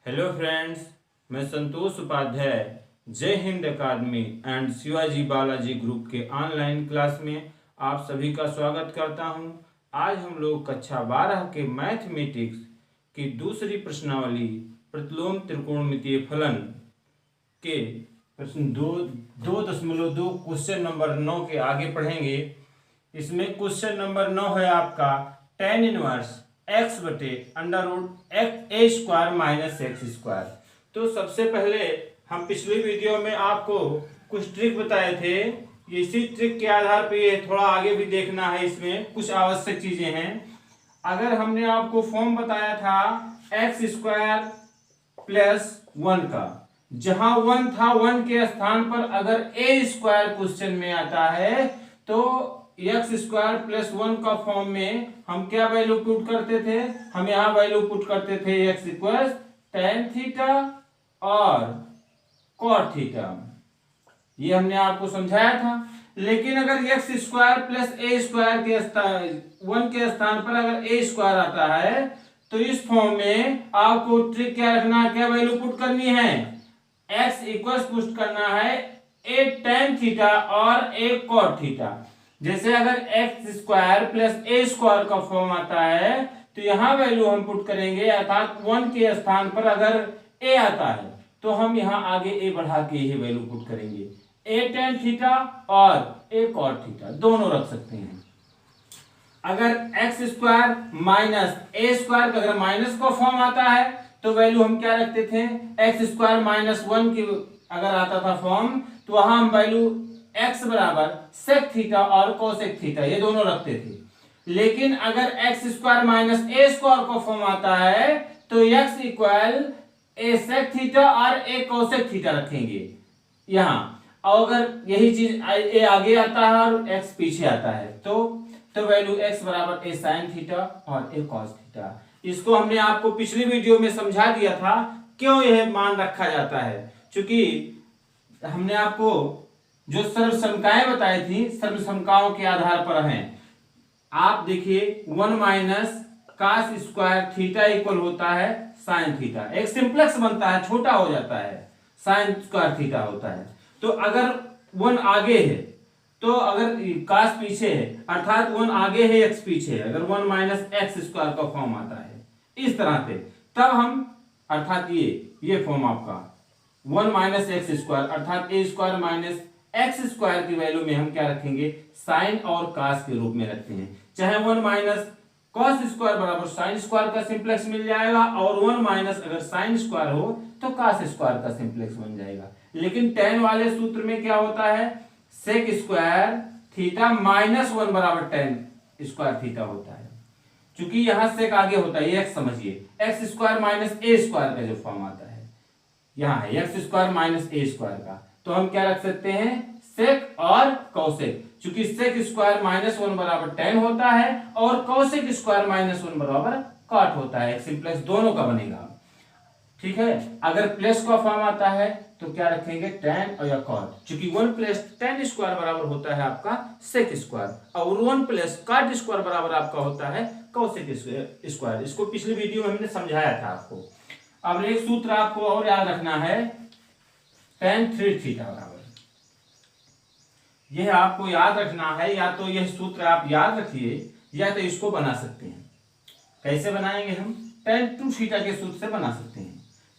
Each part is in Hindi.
हेलो फ्रेंड्स, मैं संतोष उपाध्याय जय हिंद अकादमी एंड शिवाजी बालाजी ग्रुप के ऑनलाइन क्लास में आप सभी का स्वागत करता हूं। आज हम लोग कक्षा 12 के मैथमेटिक्स की दूसरी प्रश्नावली प्रतिलोम त्रिकोणमितीय फलन के प्रश्न 2.2 क्वेश्चन नंबर 9 के आगे पढ़ेंगे। इसमें क्वेश्चन नंबर 9 है आपका tan इनवर्स x बटे अंडर रूट ए स्क्वायर माइनस एक्स स्क्वायर। तो सबसे पहले हम पिछली वीडियो में आपको कुछ ट्रिक बताए थे। इसी ट्रिक के आधार पर ये थोड़ा आगे भी देखना है। इसमें कुछ आवश्यक चीजें हैं। अगर हमने आपको फॉर्म बताया था एक्स स्क्वायर प्लस 1 का, जहां 1 था 1 के स्थान पर अगर ए स्क्वायर क्वेश्चन में आता है तो एक्स स्क्वायर प्लस 1 का फॉर्म में हम क्या वैल्यू पुट करते थे? हम यहां वैल्यू पुट करते थे एक्स इक्वल tan थीटा और cot थीटा। ये हमने आपको समझाया था। लेकिन अगर एक्स स्क्वायर प्लस ए स्क्वायर के स्थान 1 के स्थान पर अगर ए स्क्वायर आता है तो इस फॉर्म में आपको ट्रिक क्या रखना है? क्या वैल्यू पुट करनी है? एक्स इक्वल पुट करना है ए tan थीटा और ए cot थीटा। जैसे अगर एक्स स्क्वायर प्लस ए स्क्वायर का फॉर्म आता है तो यहां वैल्यू हम पुट करेंगे, अर्थात 1 के स्थान पर अगर ए आता है तो हम यहां आगे ए बढ़ा के ही वैल्यू पुट करेंगे। ए tan थीटा और ए cot थीटा दोनों रख सकते हैं। अगर एक्स स्क्वायर माइनस ए स्क्वायर का अगर माइनस का फॉर्म आता है तो वैल्यू हम क्या रखते थे? एक्स स्क्वायर माइनस 1 की अगर आता था फॉर्म तो वहां हम वैल्यू x बराबर सेक थीटा और कोसेक थीटा ये दोनों रखते थे। लेकिन अगर एक्स स्क्वायर माइनस ए स्क्वायर का फॉर्म आता है तो x इक्वल ए सेक थीटा और ए कोसेक थीटा रखेंगे यहां। और अगर यही चीज ए आगे आता है और x पीछे आता है तो वैल्यू x बराबर ए साइन थीटा और ए कॉस थीटा। इसको हमने आपको पिछली वीडियो में समझा दिया था क्यों यह मान रखा जाता है। क्योंकि हमने आपको जो सर्वसमकाएं बताई थी सर्वसमकाओं के आधार पर हैं। आप देखिए 1 minus cos square theta equal होता है साइन थीटा। एक सिंप्लेक्स बनता है, छोटा हो जाता है, साइन स्क्वायर थीटा होता है। तो अगर 1 आगे है तो अगर कास पीछे है अर्थात 1 आगे है एक्स पीछे है, अगर 1 माइनस एक्स स्क्वायर का फॉर्म आता है इस तरह से, तब हम अर्थात ये फॉर्म आपका 1 माइनस एक्स स्क्वायर अर्थात ए स्क्वायर माइनस एक्स स्क्वायर की वैल्यू में हम क्या रखेंगे? साइन और कास के रूप में रखते हैं। चाहे 1 माइनस कॉस स्क्वायर बराबर साइन स्क्वायर का सिंप्लेक्स मिल जाएगा और 1 माइनस अगर साइन स्क्वायर हो तो कास स्क्वायर का सिंप्लेक्स बन जाएगा। लेकिन tan वाले सूत्र में क्या होता है? सेक स्क्वायर थीटा माइनस 1 बराबर tan स्क्वायर थीटा होता है। चूंकि यहां सेक आगे होता है, एक्स समझिए, एक्स स्क्वायर माइनस ए स्क्वायर का जो फॉर्म आता है यहां है एक्स स्क्वायर माइनस ए स्क्वायर का, तो हम क्या रख सकते हैं? सेक और कौसेक। चूंकि सेक स्क्वायर माइनस 1 बराबर tan होता है और कौसेक स्क्वायर माइनस 1 बराबर cot होता है। सिंप्लेक्स दोनों का बनेगा, ठीक है। अगर प्लस का फॉर्म आता है तो क्या रखेंगे? tan और या cot। चूंकि 1 प्लस tan स्क्वायर बराबर होता है आपका सेक स्क्वायर और 1 प्लस cot स्क्वायर बराबर आपका होता है कौसेक स्क्वायर। इसको पिछली वीडियो में हमने समझाया था आपको। अब एक सूत्र आपको और याद रखना है, tan 3 थीटा बराबर, यह आपको याद रखना है। या तो यह सूत्र आप याद रखिए या तो इसको बना सकते हैं। कैसे बनाएंगे हम? tan 2 थीटा के सूत्र से बना सकते हैं।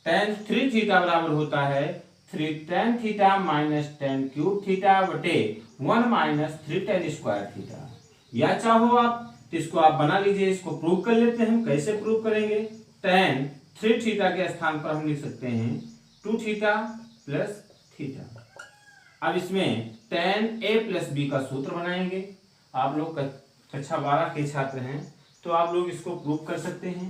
tan 3 थीटा बराबर होता है 3 tan theta minus tan cube theta बटे 1 माइनस 3 tan स्क्वायर थीटा। या चाहो आप तो इसको आप बना लीजिए। इसको प्रूव कर लेते हैं हम। कैसे प्रूव करेंगे? tan 3 थीटा के स्थान पर हम लिख सकते हैं 2 थीटा प्लस थीटा। अब इसमें tan a प्लस b का सूत्र बनाएंगे। आप लोग कक्षा 12 के छात्र हैं तो आप लोग इसको प्रूव कर सकते हैं।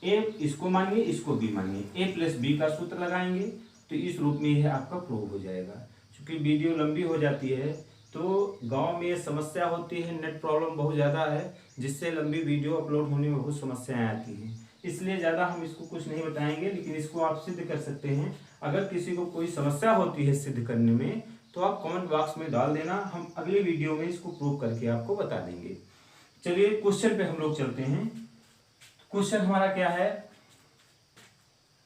a इसको मानिए, इसको b मानिए, a प्लस b का सूत्र लगाएंगे तो इस रूप में यह आपका प्रूव हो जाएगा। क्योंकि वीडियो लंबी हो जाती है तो गांव में समस्या होती है, नेट प्रॉब्लम बहुत ज़्यादा है, जिससे लंबी वीडियो अपलोड होने में बहुत समस्याएं आती हैं। इसलिए ज़्यादा हम इसको कुछ नहीं बताएंगे, लेकिन इसको आप सिद्ध कर सकते हैं। अगर किसी को कोई समस्या होती है सिद्ध करने में तो आप कमेंट बॉक्स में डाल देना, हम अगली वीडियो में इसको प्रूव करके आपको बता देंगे। चलिए क्वेश्चन पे हम लोग चलते हैं। क्वेश्चन हमारा क्या है?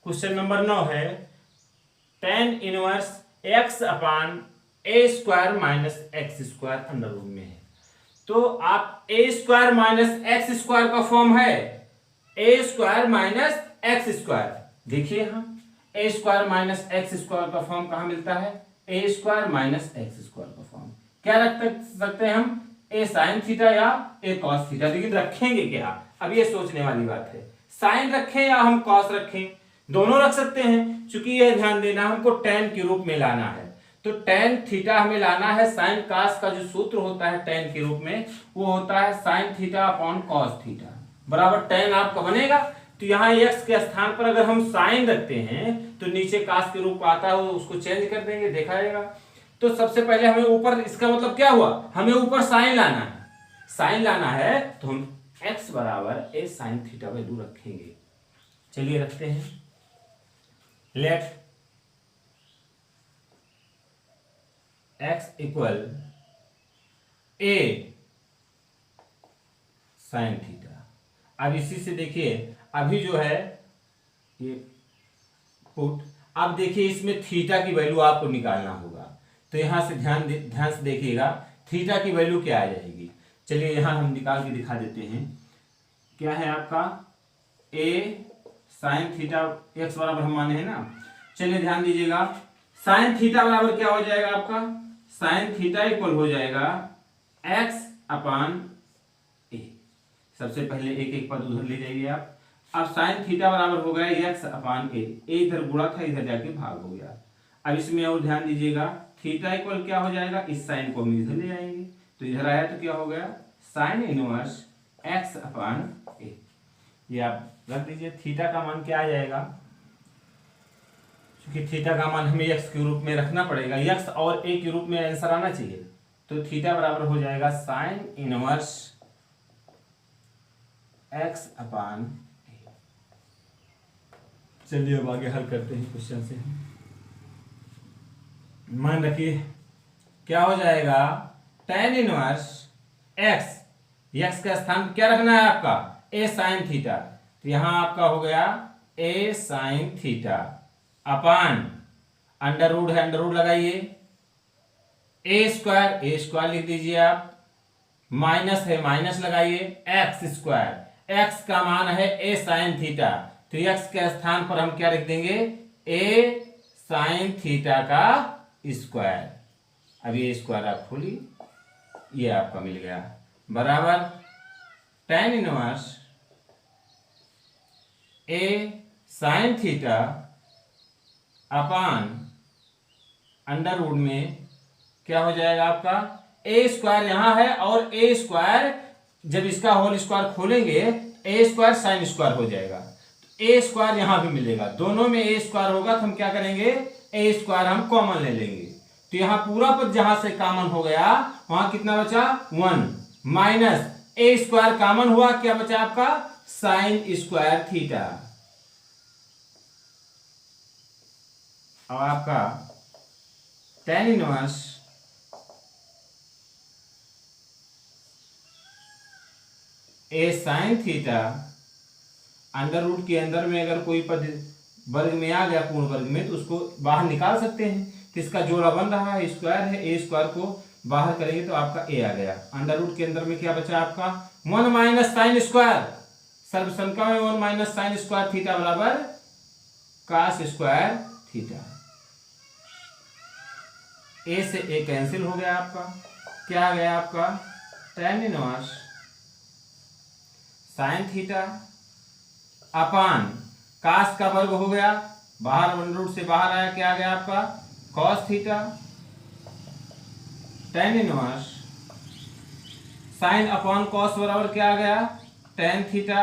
क्वेश्चन नंबर 9 है tan inverse x upon A square minus X square under root में है। तो आप A square minus X square का फॉर्म है A square minus X square. देखिए यहां A square minus X square का फॉर्म कहां मिलता है, A square minus X square का फॉर्म क्या रख सकते हैं हम, ए साइन थीटा या ए कॉस थीटा। लेकिन रखेंगे क्या, अब ये सोचने वाली बात है, साइन रखें या हम कॉस रखें, दोनों रख सकते हैं। चूंकि ये ध्यान देना हमको tan के रूप में लाना है, तो tan थीटा हमें लाना है, साइन कास का जो सूत्र होता है tan के रूप में वो होता है sine theta upon cos theta बराबर tan आपका बनेगा। तो यहाँ x के स्थान पर अगर हम साइन रखते हैं तो नीचे कास के रूप आता है उसको चेंज कर देंगे, देखा जाएगा। तो सबसे पहले हमें ऊपर, इसका मतलब क्या हुआ, हमें ऊपर साइन लाना है, साइन लाना है तो हम x बराबर ए साइन थीटा वैल्यू रखेंगे। चलिए रखते हैं, लेट x इक्वल ए साइन थीटा। अब इसी से देखिए अभी जो है ये पुट, अब देखिए इसमें थीटा की वैल्यू आपको निकालना होगा। तो यहां से ध्यान से देखिएगा थीटा की वैल्यू क्या आ जाएगी। चलिए यहां हम निकाल के दिखा देते हैं, क्या है आपका ए साइन थीटा एक्स बराबर हम माने हैं ना। चलिए ध्यान दीजिएगा, साइन थीटा बराबर क्या हो जाएगा आपका, साइन थीटा इक्वल हो जाएगा एक्स अपान ए। सबसे पहले एक एक पद उधर ले जाइए आप। अब साइन थीटा बराबर हो गया एक्स अपान ए, इधर गुणा था इधर जाके भाग हो गया। अब इसमें और ध्यान दीजिएगा, थीटा इक्वल क्या हो जाएगा, इस साइन को हम इधर ले आएंगे तो इधर आया तो क्या हो गया साइन इनवर्स एक्स अपान ए। ये आप रख दीजिए, थीटा का मान क्या आ जाएगा, क्योंकि थीटा का मान हमें x के रूप में रखना पड़ेगा, x और a के रूप में आंसर आना चाहिए। तो थीटा बराबर हो जाएगा साइन इनवर्स x अपान ए। चलिए अब आगे हल करते हैं क्वेश्चन से। मान रखिए क्या हो जाएगा, tan इनवर्स x का स्थान क्या रखना है आपका, a साइन थीटा। तो यहां आपका हो गया a sine theta upon under root है, अंडर रूट लगाइए, ए स्क्वायर लिख दीजिए आप, माइनस है माइनस लगाइए, एक्स स्क्वायर, एक्स का मान है ए साइन थीटा। तो एक्स के स्थान पर हम क्या लिख देंगे, ए साइन थीटा का स्क्वायर। अब ये स्क्वायर आप खोलिए, ये आपका मिल गया बराबर tan inverse A sine theta upon under root में क्या हो जाएगा आपका ए स्क्वायर यहां है, और ए स्क्वायर जब इसका होल स्क्वायर खोलेंगे ए स्क्वायर साइन स्क्वायर हो जाएगा। तो ए स्क्वायर यहां भी मिलेगा, दोनों में ए स्क्वायर होगा तो हम क्या करेंगे, ए स्क्वायर हम कॉमन ले लेंगे। तो यहां पूरा पद जहां से कॉमन हो गया वहां कितना बचा 1 माइनस ए स्क्वायर कॉमन हुआ, क्या बचा आपका साइन स्क्वायर थीटा। और आपका tan inverse A sine theta under root के अंदर में अगर कोई पद वर्ग में आ गया पूर्ण वर्ग में तो उसको बाहर निकाल सकते हैं। तो इसका जोड़ा बन रहा है स्क्वायर है, ए स्क्वायर को बाहर करेंगे तो आपका ए आ गया। अंडर रूट के अंदर में क्या बचा आपका 1 माइनस साइन स्क्वायर, सर्वसंख्या में 1 माइनस साइन स्क्वायर थीटा बराबर कास स्क्वायर थीटा। ए से ए कैंसिल हो गया आपका, क्या आ गया आपका tan inverse sine theta upon cos का वर्ग हो गया, बाहर अंडर रूट से बाहर आया, क्या आ गया आपका cos theta. tan inverse sine upon cos बराबर क्या आ गया tan थीटा।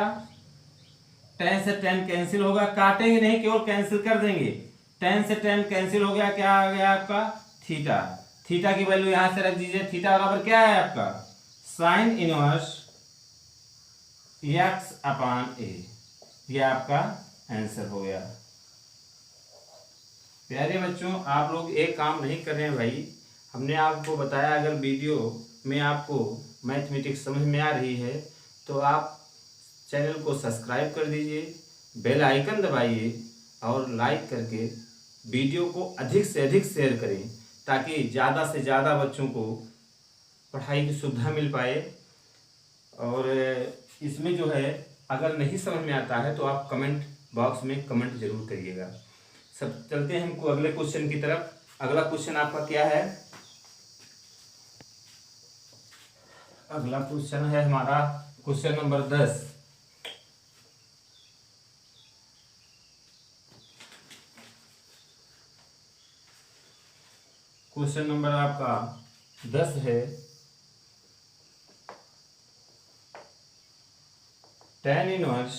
tan से tan कैंसिल होगा, काटेंगे नहीं केवल कैंसिल कर देंगे, tan से tan कैंसिल हो गया, क्या आ गया आपका थीटा। थीटा की वैल्यू यहां से रख दीजिए, थीटा बराबर क्या है आपका साइन इनवर्स एक्स अपान ए। ये आपका आंसर हो गया। प्यारे बच्चों, आप लोग एक काम नहीं कर रहे हैं भाई, हमने आपको बताया अगर वीडियो में आपको मैथमेटिक्स समझ में आ रही है तो आप चैनल को सब्सक्राइब कर दीजिए, बेल आइकन दबाइए और लाइक करके वीडियो को अधिक से अधिक शेयर करें ताकि ज़्यादा से ज़्यादा बच्चों को पढ़ाई की सुविधा मिल पाए। और इसमें जो है अगर नहीं समझ में आता है तो आप कमेंट बॉक्स में कमेंट जरूर करिएगा। सब चलते हैं हमको अगले क्वेश्चन की तरफ। अगला क्वेश्चन आपका क्या है? अगला क्वेश्चन है हमारा क्वेश्चन नंबर 10। क्वेश्चन नंबर आपका 10 है, tan inverse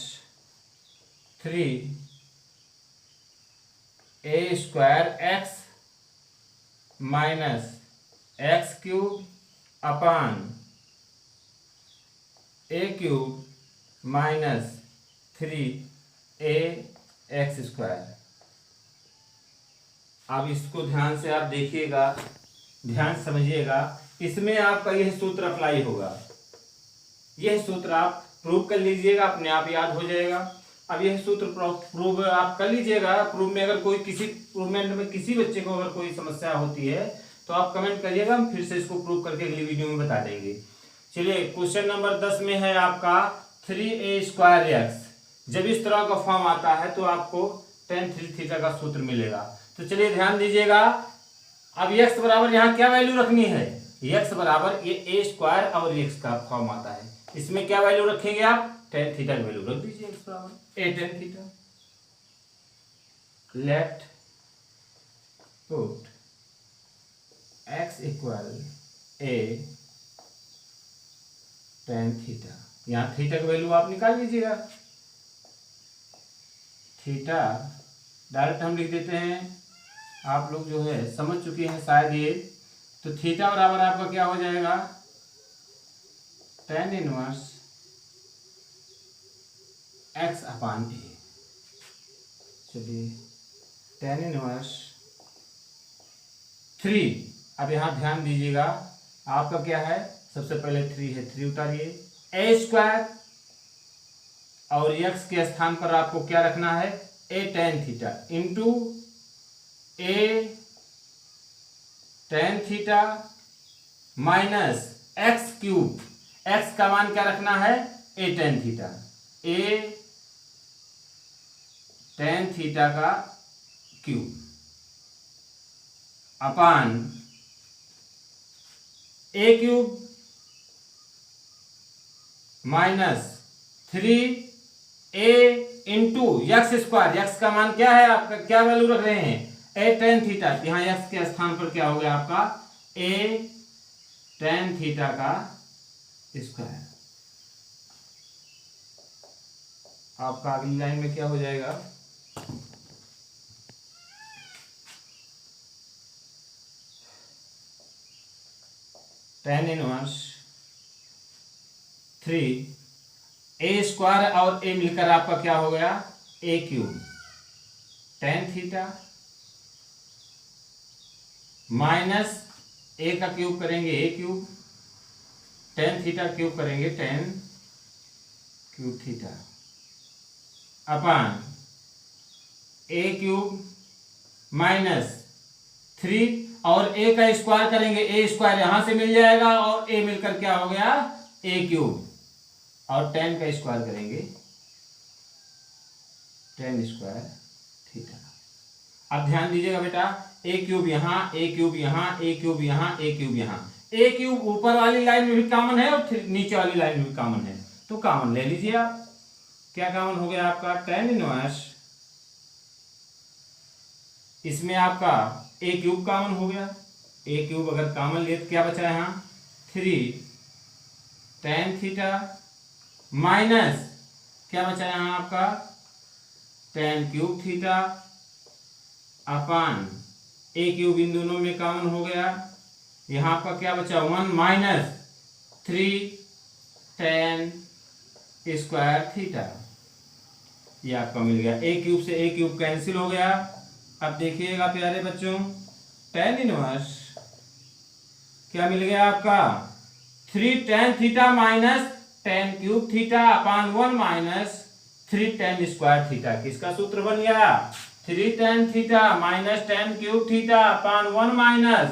3a² x minus x³ अपान a³ माइनस 3ax²। अब इसको ध्यान से आप देखिएगा, ध्यान समझिएगा। इसमें आपका यह सूत्र अप्लाई होगा। यह सूत्र आप प्रूव कर लीजिएगा, अपने आप याद हो जाएगा। अब यह सूत्र प्रूव आप कर लीजिएगा। प्रूव में अगर कोई प्रूवमेंट में किसी बच्चे को अगर कोई समस्या होती है तो आप कमेंट करिएगा, हम फिर से इसको प्रूव करके अगली वीडियो में बता देंगे। चलिए क्वेश्चन नंबर 10 में है आपका 3a² x। जब इस तरह का फॉर्म आता है तो आपको tan 3 का सूत्र मिलेगा। तो चलिए ध्यान दीजिएगा। अब x बराबर यहाँ क्या वैल्यू रखनी है? x बराबर ये a² और x का फॉर्म आता है। इसमें क्या वैल्यू रखेंगे आप? tan थीटा की वैल्यू रख दीजिए, x बराबर a tan theta. Late put x equal a tan theta. यहाँ थीटा की वैल्यू आप निकाल लीजिएगा। थीटा डायरेक्ट हम लिख देते हैं, आप लोग जो है समझ चुके हैं शायद ये। तो थीटा बराबर आपका क्या हो जाएगा? tan inverse x upon a। चलिए tan इनवर्स 3। अब यहाँ ध्यान दीजिएगा, आपका क्या है? सबसे पहले 3 है, 3 उतारिए, a² और x के स्थान पर आपको क्या रखना है? a tan theta into a tan theta minus x³ x का मान क्या रखना है? a tan theta. a tan theta का cube upon a³ minus 3a into x²। x का मान क्या है आपका? क्या वैल्यू रख रहे हैं? a tan theta. यहाँ x के स्थान पर क्या हो गया आपका? a tan थीटा का स्क्वायर। आपका अगली लाइन में क्या हो जाएगा? tan इनवर्स 3a² और a मिलकर आपका क्या हो गया? a³ tan theta minus a का क्यूब करेंगे a³ tan थीटा क्यूब करेंगे tan cube theta upon a³ minus 3 और a का स्क्वायर करेंगे, a² यहां से मिल जाएगा और a मिलकर क्या हो गया? a³ और tan का स्क्वायर करेंगे tan स्क्वायर थीटा। अब ध्यान दीजिएगा बेटा, a³ यहाँ, a³ यहाँ, a³ यहाँ, a³ यहाँ। a³ ऊपर वाली लाइन में भी कॉमन है और नीचे वाली लाइन में भी कॉमन है, तो कॉमन ले लीजिए आप। क्या कॉमन हो गया आपका? tan इनवर्स, इसमें आपका a³ कॉमन हो गया। a³ अगर कॉमन लिए तो क्या बचा है यहाँ? 3 tan थीटा माइनस क्या बचा है यहाँ आपका? tan cube theta upon a³ इन दोनों में कॉमन हो गया। यहाँ आपका क्या बचा? 1 माइनस 3 tan स्क्वायर थीटा। ये आपका मिल गया। a³ से a³ कैंसिल हो गया। अब देखिएगा प्यारे बच्चों, tan इनवर्स क्या मिल गया आपका? 3 tan theta minus tan cube theta upon 1 minus 3 tan square theta. किसका सूत्र बन गया? 3 tan theta minus tan cube theta upon 1 minus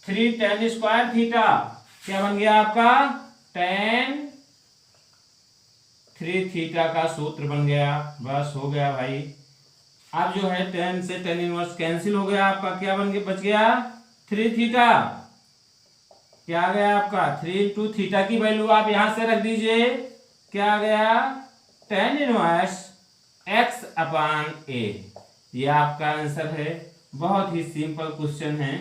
3 tan square theta. क्या बन गया आपका? tan 3 थीटा का सूत्र बन गया। बस हो गया भाई। अब जो है tan से tan इनवर्स कैंसिल हो गया आपका। क्या बन गया? बच गया 3 थीटा। क्या आ गया आपका? 3 इंटू थीटा की वैल्यू आप यहां से रख दीजिए। क्या आ गया? tan inverse x upon a। ये आपका आंसर है। बहुत ही सिंपल क्वेश्चन है।